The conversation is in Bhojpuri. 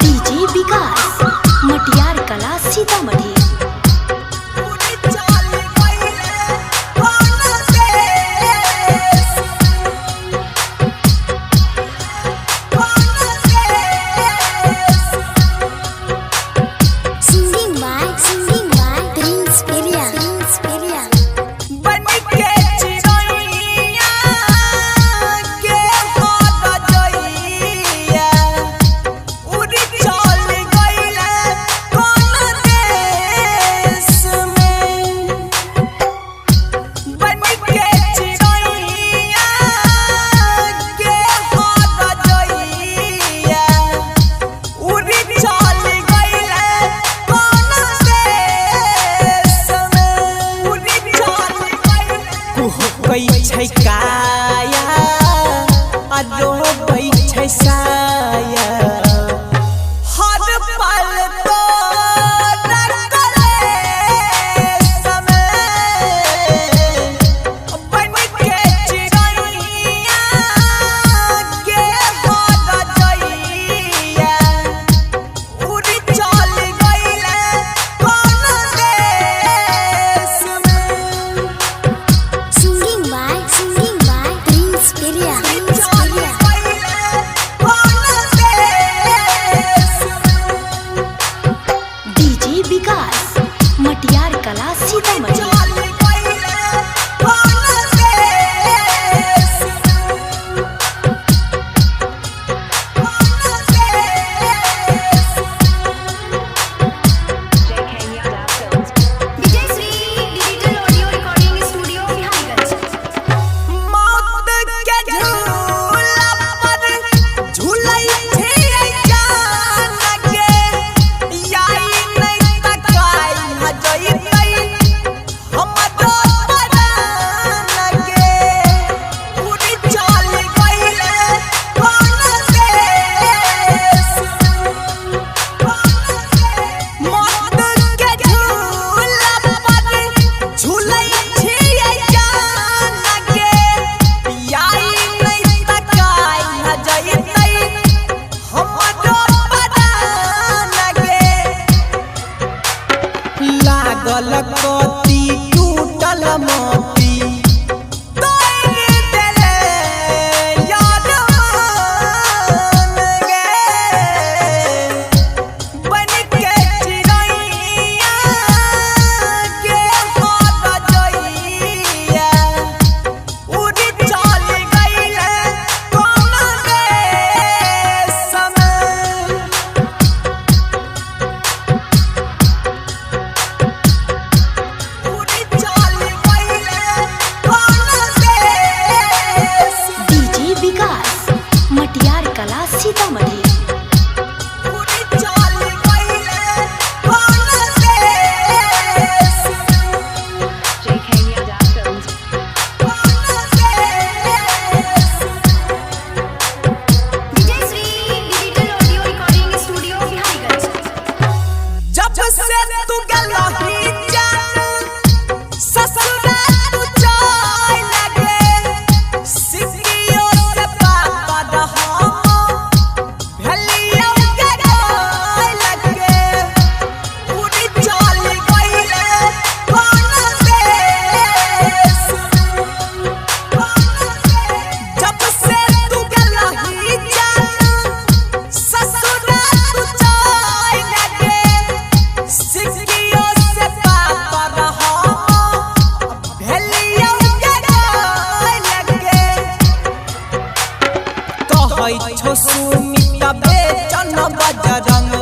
डीजे विकास मटियार कला सीतामढ़ी। काया अरो बैठे साया हर पल तो रखले समय बन के चिड़ैया के हो गइया उड़ी चल गइले कौन देश में। डीजे विकास मटियार कला सीतामढ़ी। गलती टूटल मोती बन के चिड़ैया के हो गइया उड़ी चल गइले कौन देश में। डीजे विकास मटियार कला सीतामढ़ी। सुमित बेचन बजरंग